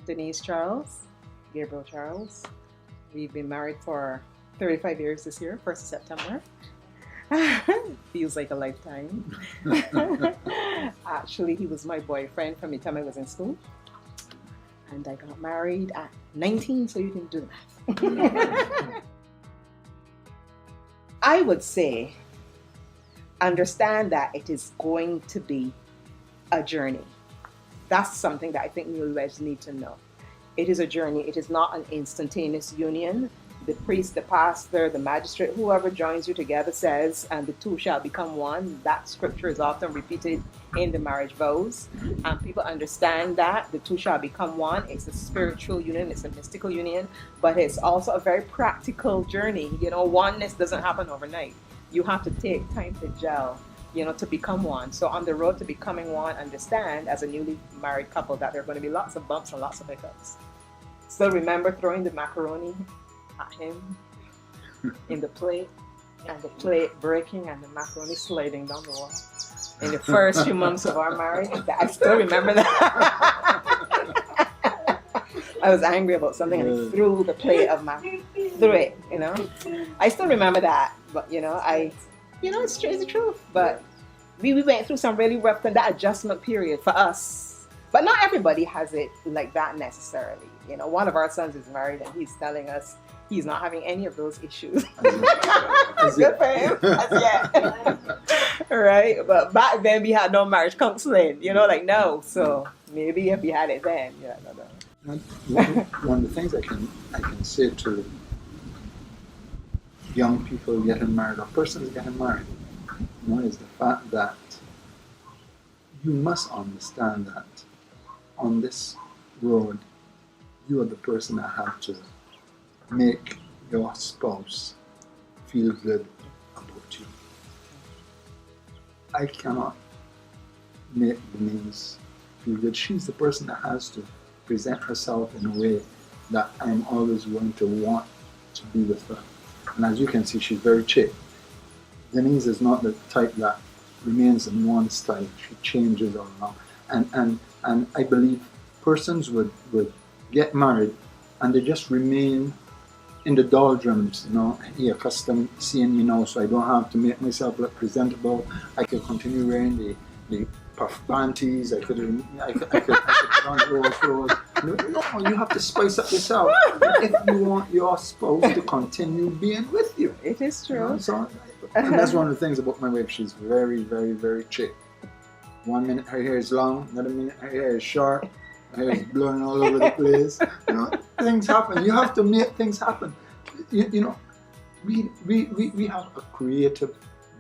Denise Charles, Gabriel Charles. We've been married for 35 years this year, 1st of September. Feels like a lifetime. Actually, he was my boyfriend from the time I was in school. And I got married at 19, so you can do the math. I would say, understand that it is going to be a journey. That's something that I think newlyweds need to know. It is a journey. It is not an instantaneous union. The priest, the pastor, the magistrate, whoever joins you together says, and the two shall become one. That scripture is often repeated in the marriage vows. And people understand that the two shall become one. It's a spiritual union, it's a mystical union, but it's also a very practical journey. Oneness doesn't happen overnight. You have to take time to gel, to become one. So on the road to becoming one, understand as a newly married couple that there are going to be lots of bumps and lots of hiccups. Still remember throwing the macaroni at him in the plate, and the plate breaking and the macaroni sliding down the wall in the first few months of our marriage. I still remember that. I was angry about something and I threw the plate of threw it, I still remember that, but it's the truth. But we went through some really rough and that adjustment period for us. But not everybody has it like that necessarily. One of our sons is married and he's telling us he's not having any of those issues. Good for him. Yeah. Right? But back then we had no marriage counseling, no. So maybe if we had it then, no. One of the things I can say to young people getting married or persons getting married, is the fact that you must understand that on this road, you are the person that have to make your spouse feel good about you. I cannot make Denise feel good. She's the person that has to present herself in a way that I'm always going to want to be with her. And as you can see, she's very chic. Denise is not the type that remains in one style. She changes all along. And I believe persons would get married and they just remain in the doldrums, He accustomed seeing me now, so I don't have to make myself look presentable. I could continue wearing the puff panties. I could put on overalls. No, you have to spice up yourself if you want your spouse to continue being with you. It is true. And that's one of the things about my wife. She's very, very, very chic. 1 minute her hair is long, another minute her hair is short. Her hair is blowing all over the place. Things happen. You have to make things happen. We have a creative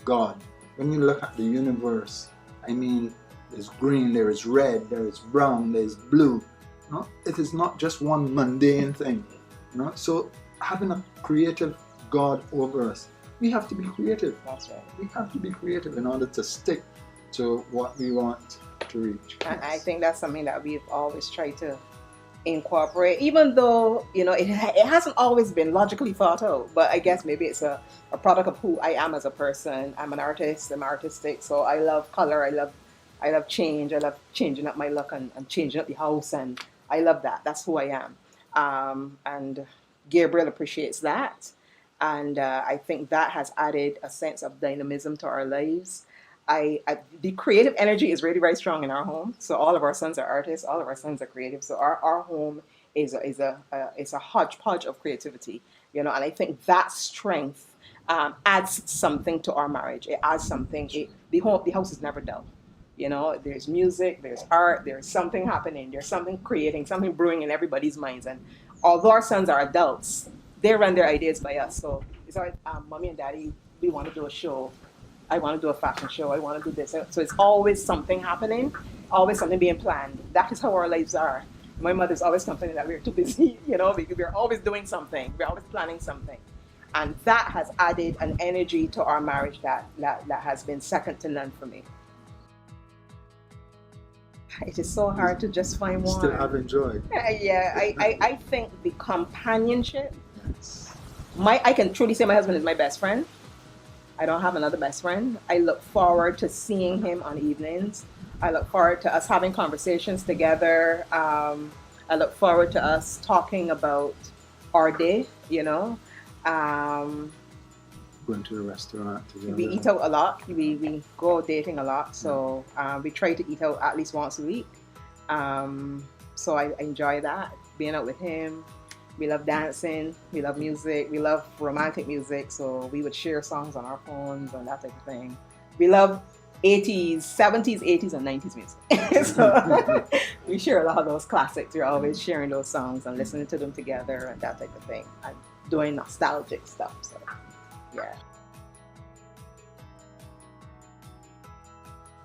God. When you look at the universe, there's green, there is red, there is brown, there is blue. It is not just one mundane thing. So having a creative God over us, we have to be creative. That's right. We have to be creative in order to stick to what we want to reach. And I think that's something that we've always tried to incorporate, even though it hasn't always been logically thought out. But I guess maybe it's a product of who I am as a person. I'm an artist. I'm artistic, so I love color. I love change. I love changing up my look and changing up the house, and I love that. That's who I am. And Gabriel appreciates that, and I think that has added a sense of dynamism to our lives. The creative energy is really very strong in our home. So all of our sons are artists. All of our sons are creative. So our home is a hodgepodge of creativity, and I think that strength adds something to our marriage. It adds something. The house is never dull. There's music, there's art, there's something happening, there's something creating, something brewing in everybody's minds. And although our sons are adults, they run their ideas by us. So it's always, Mommy and Daddy, we want to do a show. I want to do a fashion show. I want to do this. So it's always something happening, always something being planned. That is how our lives are. My mother's always complaining that we're too busy, because we're always doing something. We're always planning something. And that has added an energy to our marriage that has been second to none for me. It is so hard to just find one. Still have enjoyed. Yeah, I think the companionship. Yes. I can truly say my husband is my best friend. I don't have another best friend. I look forward to seeing him on evenings. I look forward to us having conversations together. I look forward to us talking about our day, you know. Um, Going to the restaurant together. we eat out a lot. We go dating a lot. So we try to eat out at least once a week. So I enjoy that, being out with him. We love dancing. We love music. We love romantic music. So we would share songs on our phones and that type of thing. We love 80s, 70s, 80s, and 90s music. So we share a lot of those classics. We're always sharing those songs and listening to them together and that type of thing. And doing nostalgic stuff. So yeah.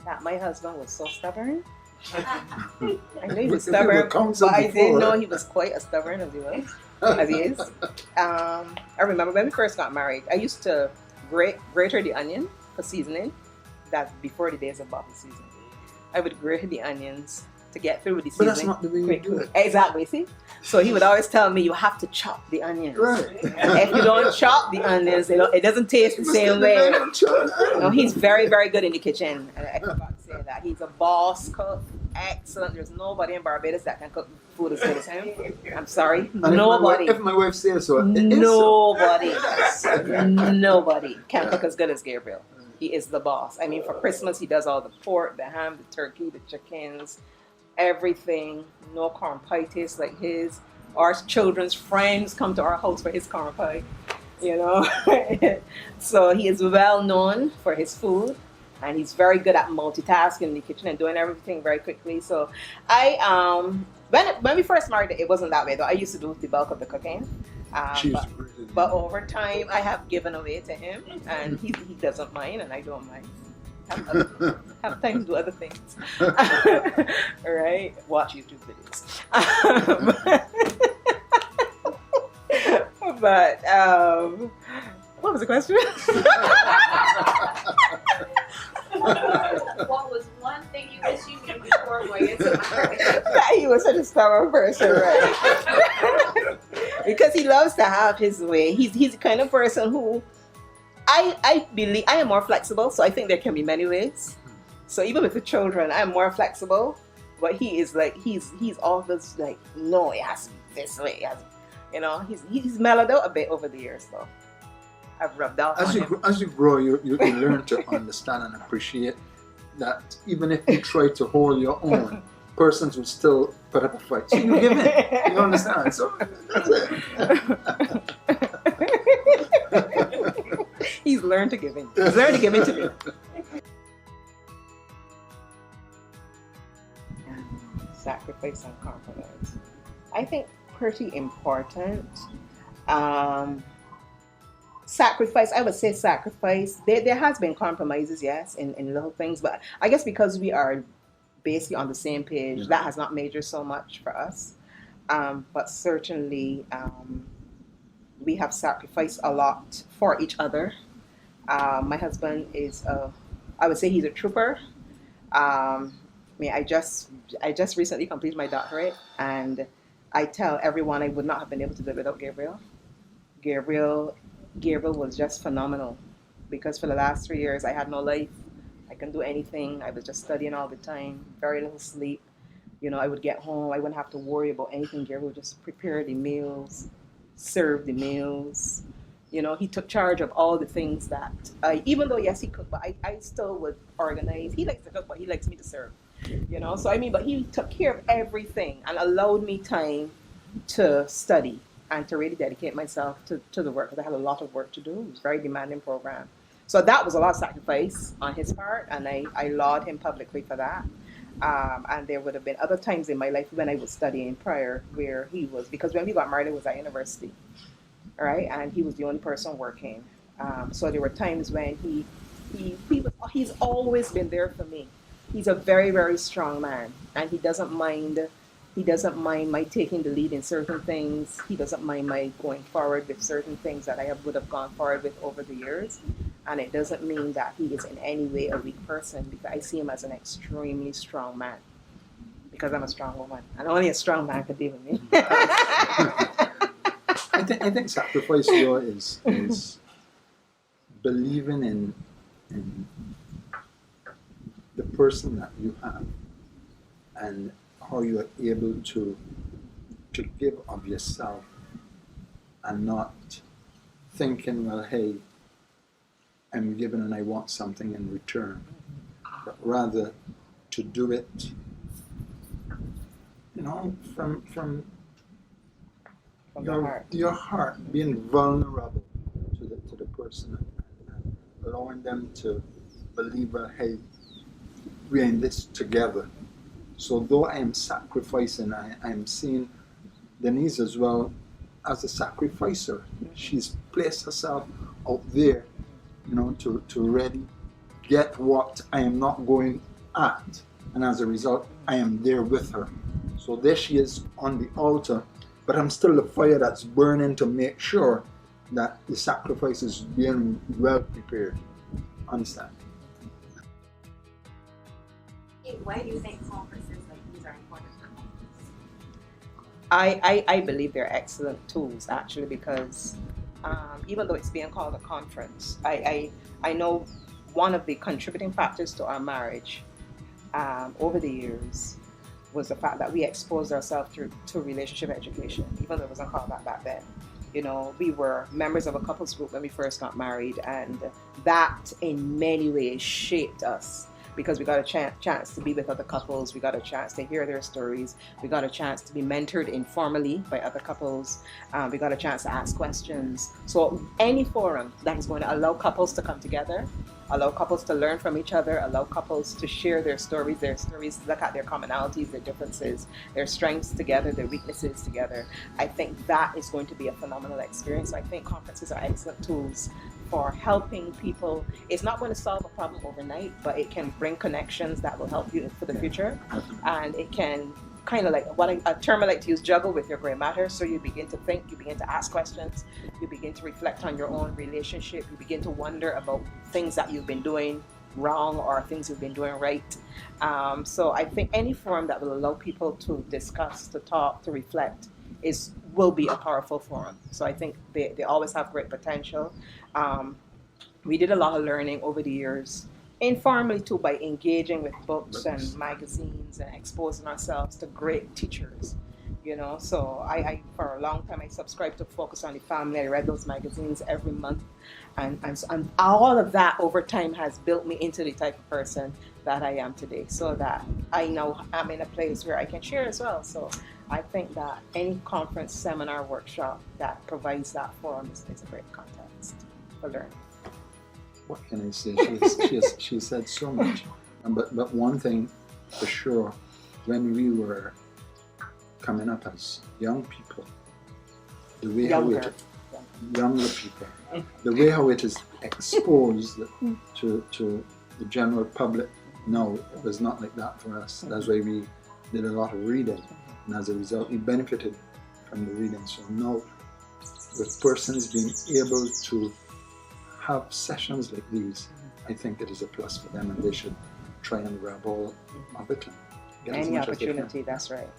That my husband was so stubborn. I knew he was stubborn, but I didn't know he was quite as stubborn as he was, as he is. I remember when we first got married, I used to grate the onion for seasoning. That's before the days of bottle seasoning. I would grate the onions to get through with the seasoning. But that's not the way you do it. Exactly, see? So he would always tell me, you have to chop the onions. Right. If you don't chop the onions, it doesn't taste the same way. No, he's very, very good in the kitchen. And I forgot to say that. He's a boss cook. Excellent. There's nobody in Barbados that can cook food as good as him. I'm sorry. And Nobody. If my wife says so, Nobody. Nobody can cook as good as Gabriel. He is the boss. I mean, for Christmas, he does all the pork, the ham, the turkey, the chickens, everything. No corn pie tastes like his. Our children's friends come to our house for his corn pie, you know. So he is well known for his food, and he's very good at multitasking in the kitchen and doing everything very quickly. So when we first married, it wasn't that way though. I used to do the bulk of the cooking. But over time, I have given away to him, and he doesn't mind, and I don't mind. Have time to do other things. Right? Watch YouTube videos. But what was the question? What was one thing you wish you knew before going into marriage? That he was such a stubborn person, right? Because he loves to have his way. He's the kind of person who I believe I am more flexible, so I think there can be many ways. So even with the children, I'm more flexible. But he is like he's always like, no, it has to be this way. He's mellowed out a bit over the years though. I've rubbed off on him. As you grow, you learn to understand and appreciate that even if you try to hold your own, persons will still put up a fight. So you give in. You understand? So that's it. He's learned to give in. He's learned to give in to me. Sacrifice and compromise. I think pretty important. Sacrifice, I would say sacrifice. There has been compromises, yes, in little things, but I guess because we are basically on the same page, that has not majored so much for us. But certainly, we have sacrificed a lot for each other. My husband is I would say he's a trooper. I just recently completed my doctorate, and I tell everyone I would not have been able to do it without Gabriel. Gabriel was just phenomenal, because for the last 3 years I had no life. I couldn't do anything. I was just studying all the time, very little sleep. I would get home, I wouldn't have to worry about anything. Gabriel would just prepare the meals, serve the meals. He took charge of all the things that, even though yes he cooked, but I still would organize. He likes to cook, but he likes me to serve. But he took care of everything and allowed me time to study and to really dedicate myself to the work, because I had a lot of work to do. It was a very demanding program. So that was a lot of sacrifice on his part, and I laud him publicly for that. And there would have been other times in my life when I was studying prior where he was, because when we got married, I was at university, right? And he was the only person working. So there were times when he's always been there for me. He's a very, very strong man, and he doesn't mind my taking the lead in certain things. He doesn't mind my going forward with certain things that I would have gone forward with over the years. And it doesn't mean that he is in any way a weak person, because I see him as an extremely strong man, because I'm a strong woman, and only a strong man could deal with me. I think sacrifice though is believing in the person that you have, and how you are able to to give of yourself and not thinking, well, hey, I'm giving and I want something in return, but rather to do it, you know, from your heart, being vulnerable to the person and allowing them to believe, well, hey, we're in this together. So though I am sacrificing, I'm seeing Denise as well as a sacrificer. She's placed herself out there, you know, to really get what I am not going at. And as a result, I am there with her. So there she is on the altar, but I'm still the fire that's burning to make sure that the sacrifice is being well prepared. Understand? Why do you think conferences like these are important for couples? I believe they're excellent tools, actually, because even though it's being called a conference, I know one of the contributing factors to our marriage over the years was the fact that we exposed ourselves to relationship education, even though it wasn't called that back then. You know, we were members of a couples group when we first got married, and that in many ways shaped us, because we got a chance to be with other couples, we got a chance to hear their stories, we got a chance to be mentored informally by other couples, we got a chance to ask questions. So any forum that is going to allow couples to come together, allow couples to learn from each other, allow couples to share their stories, look at their commonalities, their differences, their strengths together, their weaknesses together, I think that is going to be a phenomenal experience. So I think conferences are excellent tools for helping people. It's not going to solve a problem overnight, but it can bring connections that will help you for the future. And it can kind of like, a term I like to use, juggle with your gray matter. So you begin to think, you begin to ask questions, you begin to reflect on your own relationship, you begin to wonder about things that you've been doing wrong or things you've been doing right. So I think any forum that will allow people to discuss, to talk, to reflect will be a powerful forum. So I think they always have great potential. We did a lot of learning over the years, informally too, by engaging with books and magazines and exposing ourselves to great teachers. You know, so I for a long time I subscribed to Focus on the Family. I read those magazines every month, and all of that over time has built me into the type of person that I am today, so that I know I'm in a place where I can share as well. So I think that any conference, seminar, workshop that provides that forum is a great context for learning. What can I say? She said so much. But one thing for sure, when we were coming up as young people, the way younger people, the way how it is exposed to the general public, no, it was not like that for us. That's why we did a lot of reading, and as a result, we benefited from the reading. So now, with persons being able to have sessions like these, I think it is a plus for them, and they should try and grab all of it. Any opportunity, that's right.